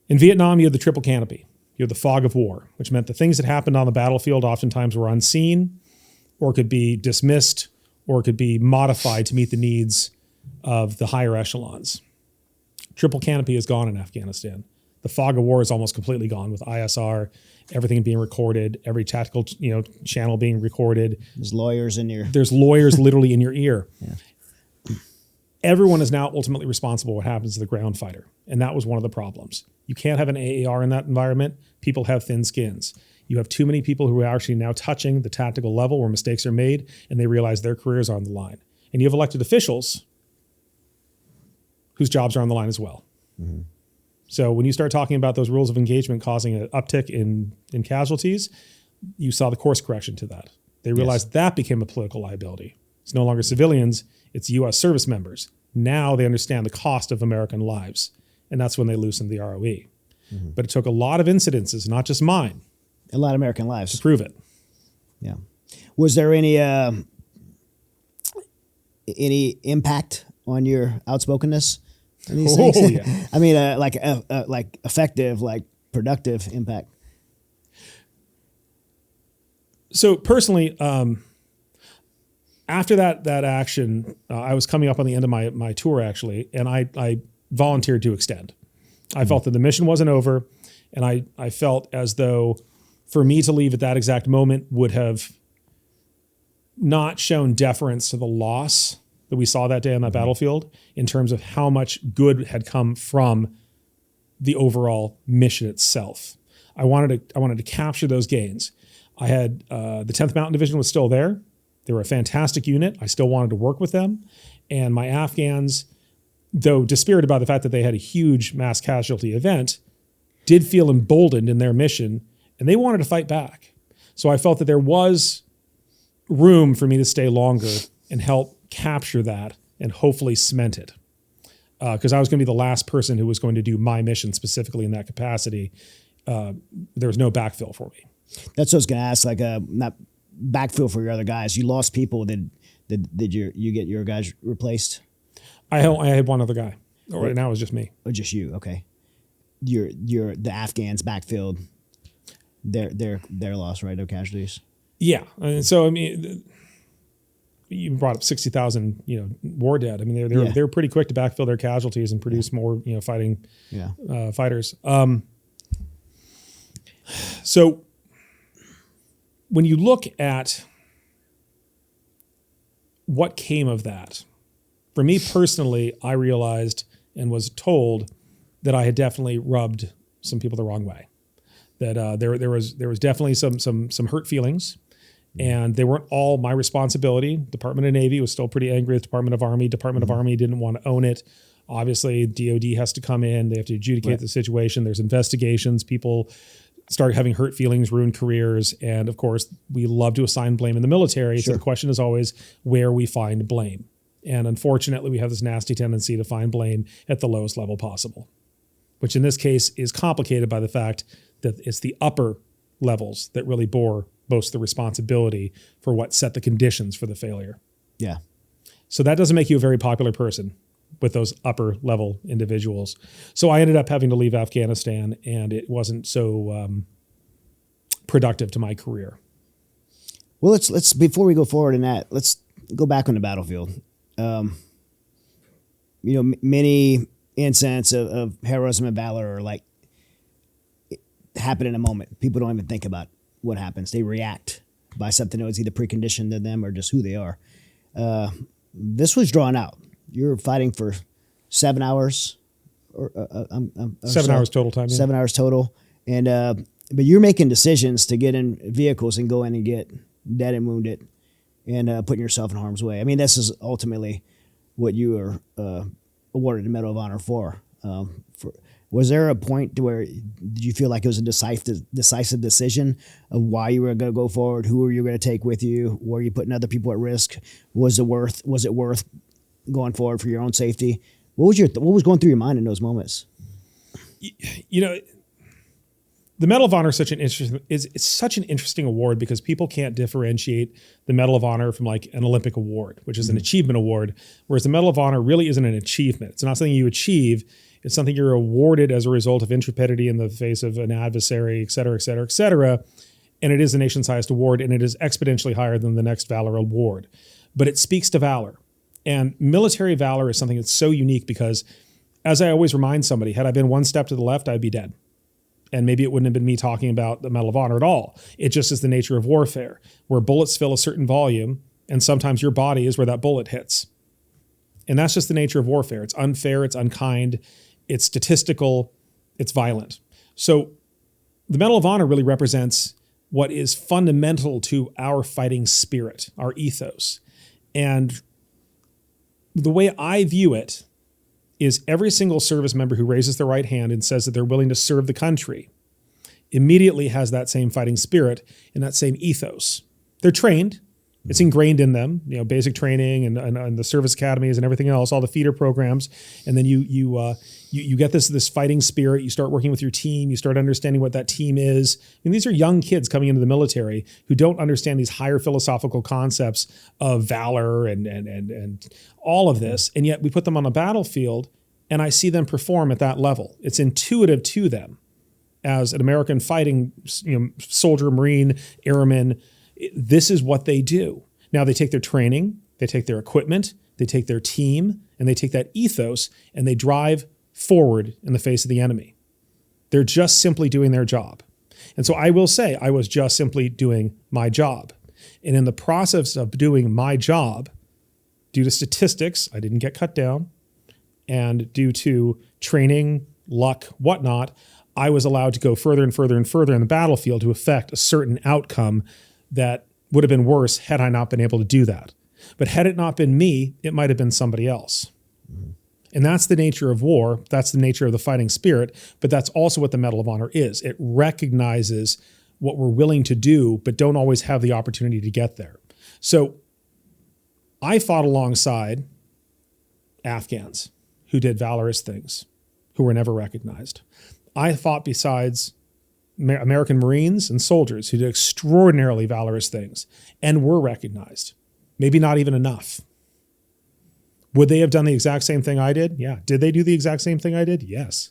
In Vietnam, you had the triple canopy. You had the fog of war, which meant the things that happened on the battlefield oftentimes were unseen or could be dismissed or could be modified to meet the needs of the higher echelons. Triple canopy is gone in Afghanistan. The fog of war is almost completely gone with ISR, everything being recorded, every tactical channel being recorded. There's lawyers literally in your ear. Yeah. Everyone is now ultimately responsible for what happens to the ground fighter. And that was one of the problems. You can't have an AAR in that environment. People have thin skins. You have too many people who are actually now touching the tactical level where mistakes are made and they realize their careers are on the line. And you have elected officials whose jobs are on the line as well. Mm-hmm. So when you start talking about those rules of engagement causing an uptick in casualties, you saw the course correction to that. They realized that became a political liability. It's no longer civilians, it's U.S. service members. Now they understand the cost of American lives. And that's when they loosened the ROE. Mm-hmm. But it took a lot of incidences, not just mine. A lot of American lives. To prove it. Yeah. Was there any impact on your outspokenness in these things? Yeah. I mean, like effective, like productive impact. So personally, after that action, I was coming up on the end of my tour actually, and I volunteered to extend. I felt that the mission wasn't over, and I felt as though for me to leave at that exact moment would have not shown deference to the loss that we saw that day on that battlefield in terms of how much good had come from the overall mission itself. I wanted to capture those gains. I had the 10th Mountain Division was still there. They were a fantastic unit. I still wanted to work with them. And my Afghans, though dispirited by the fact that they had a huge mass casualty event, did feel emboldened in their mission, and they wanted to fight back. So I felt that there was room for me to stay longer and help capture that and hopefully cement it. Because I was going to be the last person who was going to do my mission specifically in that capacity. There was no backfill for me. That's what I was going to ask, like not backfill for your other guys. You lost people. Did you get your guys replaced? I had one other guy. Right now it was just me. Oh, just you. Okay. The Afghans backfilled their loss, right? Their casualties. Yeah. And so, I mean, you brought up 60,000, war dead. I mean, they were pretty quick to backfill their casualties and produce more, fighting fighters. So when you look at what came of that, for me personally, I realized and was told that I had definitely rubbed some people the wrong way. That there was definitely some hurt feelings, and they weren't all my responsibility. Department of Navy was still pretty angry with Department of Army. Department of Army didn't want to own it. Obviously, DOD has to come in. They have to adjudicate the situation. There's investigations. People start having hurt feelings, ruin careers, and of course, we love to assign blame in the military. Sure. So the question is always where we find blame. And unfortunately, we have this nasty tendency to find blame at the lowest level possible, which in this case is complicated by the fact that it's the upper levels that really bore most of the responsibility for what set the conditions for the failure. Yeah. So that doesn't make you a very popular person with those upper level individuals. So I ended up having to leave Afghanistan, and it wasn't so productive to my career. Well, let's before we go forward in that, let's go back on the battlefield. Many incidents of heroism and valor are like happen in a moment. People don't even think about what happens. They react by something that was either preconditioned to them or just who they are. This was drawn out. You're fighting for 7 hours. 7 hours total time. Yeah. 7 hours total. And but you're making decisions to get in vehicles and go in and get dead and wounded and putting yourself in harm's way. I mean, this is ultimately what you were awarded the Medal of Honor for. Was there a point to where did you feel like it was a decisive decision of why you were going to go forward? Who were you going to take with you? Were you putting other people at risk? Was it worth going forward for your own safety? What was going through your mind in those moments? The Medal of Honor is such an interesting award because people can't differentiate the Medal of Honor from like an Olympic award, which is an achievement award, whereas the Medal of Honor really isn't an achievement. It's not something you achieve. It's something you're awarded as a result of intrepidity in the face of an adversary, et cetera, et cetera, et cetera. And it is the nation's highest award, and it is exponentially higher than the next Valor award. But it speaks to valor. And military valor is something that's so unique because, as I always remind somebody, had I been one step to the left, I'd be dead. And maybe it wouldn't have been me talking about the Medal of Honor at all. It just is the nature of warfare, where bullets fill a certain volume, and sometimes your body is where that bullet hits. And that's just the nature of warfare. It's unfair, it's unkind, it's statistical, it's violent. So the Medal of Honor really represents what is fundamental to our fighting spirit, our ethos. And the way I view it is every single service member who raises their right hand and says that they're willing to serve the country immediately has that same fighting spirit and that same ethos. They're trained. It's ingrained in them, basic training and the service academies and everything else, all the feeder programs. And then you get this fighting spirit. You start working with your team. You start understanding what that team is. And these are young kids coming into the military who don't understand these higher philosophical concepts of valor and all of this. And yet we put them on a battlefield and I see them perform at that level. It's intuitive to them as an American fighting soldier, Marine, airman. This is what they do. Now they take their training, they take their equipment, they take their team, and they take that ethos and they drive forward in the face of the enemy. They're just simply doing their job. And so I will say I was just simply doing my job. And in the process of doing my job, due to statistics, I didn't get cut down. And due to training, luck, whatnot, I was allowed to go further and further and further in the battlefield to affect a certain outcome that would have been worse had I not been able to do that. But had it not been me, it might have been somebody else. Mm-hmm. And that's the nature of war. That's the nature of the fighting spirit. But that's also what the Medal of Honor is. It recognizes what we're willing to do, but don't always have the opportunity to get there. So I fought alongside Afghans who did valorous things, who were never recognized. I fought besides American Marines and soldiers who did extraordinarily valorous things and were recognized. Maybe not even enough. Would they have done the exact same thing I did? Yeah. Did they do the exact same thing I did? Yes.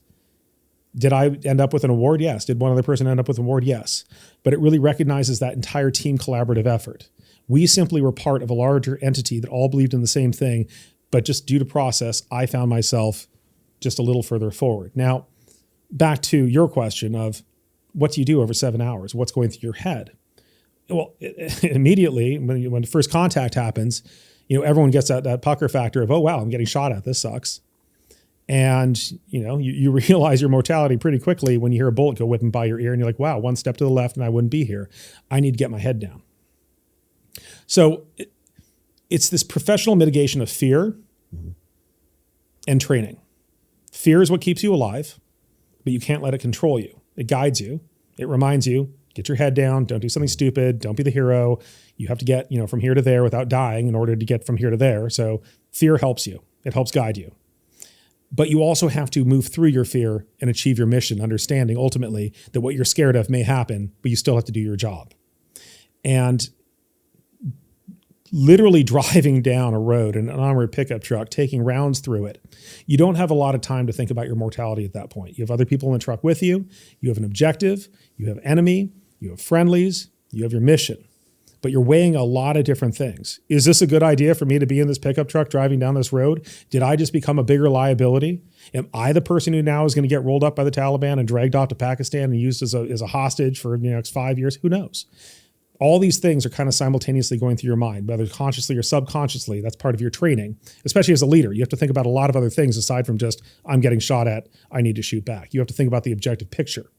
Did I end up with an award? Yes. Did one other person end up with an award? Yes. But it really recognizes that entire team collaborative effort. We simply were part of a larger entity that all believed in the same thing, but just due to process, I found myself just a little further forward. Now, back to your question of, what do you do over 7 hours? What's going through your head? Well, immediately when first contact happens, everyone gets that pucker factor of, oh, wow, I'm getting shot at. This sucks. And, you realize your mortality pretty quickly when you hear a bullet go whipping by your ear and you're like, wow, one step to the left and I wouldn't be here. I need to get my head down. So it's this professional mitigation of fear and training. Fear is what keeps you alive, but you can't let it control you. It guides you. It reminds you, get your head down. Don't do something stupid. Don't be the hero. You have to get, from here to there without dying in order to get from here to there. So fear helps you. It helps guide you. But you also have to move through your fear and achieve your mission, understanding ultimately that what you're scared of may happen, but you still have to do your job. And literally driving down a road in an armored pickup truck, taking rounds through it, you don't have a lot of time to think about your mortality at that point. You have other people in the truck with you. You have an objective. You have enemy. You have friendlies. You have your mission. But you're weighing a lot of different things. Is this a good idea for me to be in this pickup truck driving down this road? Did I just become a bigger liability? Am I the person who now is going to get rolled up by the Taliban and dragged off to Pakistan and used as a hostage for the next 5 years? Who knows? All these things are kind of simultaneously going through your mind, whether consciously or subconsciously. That's part of your training, especially as a leader. You have to think about a lot of other things aside from just, I'm getting shot at, I need to shoot back. You have to think about the objective picture.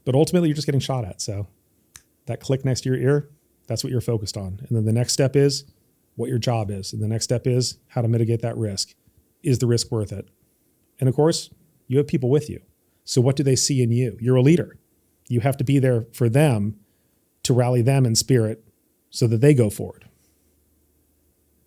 But ultimately, you're just getting shot at. So that click next to your ear, that's what you're focused on. And then the next step is what your job is. And the next step is how to mitigate that risk. Is the risk worth it? And of course, you have people with you. So what do they see in you? You're a leader. You have to be there for them to rally them in spirit so that they go forward.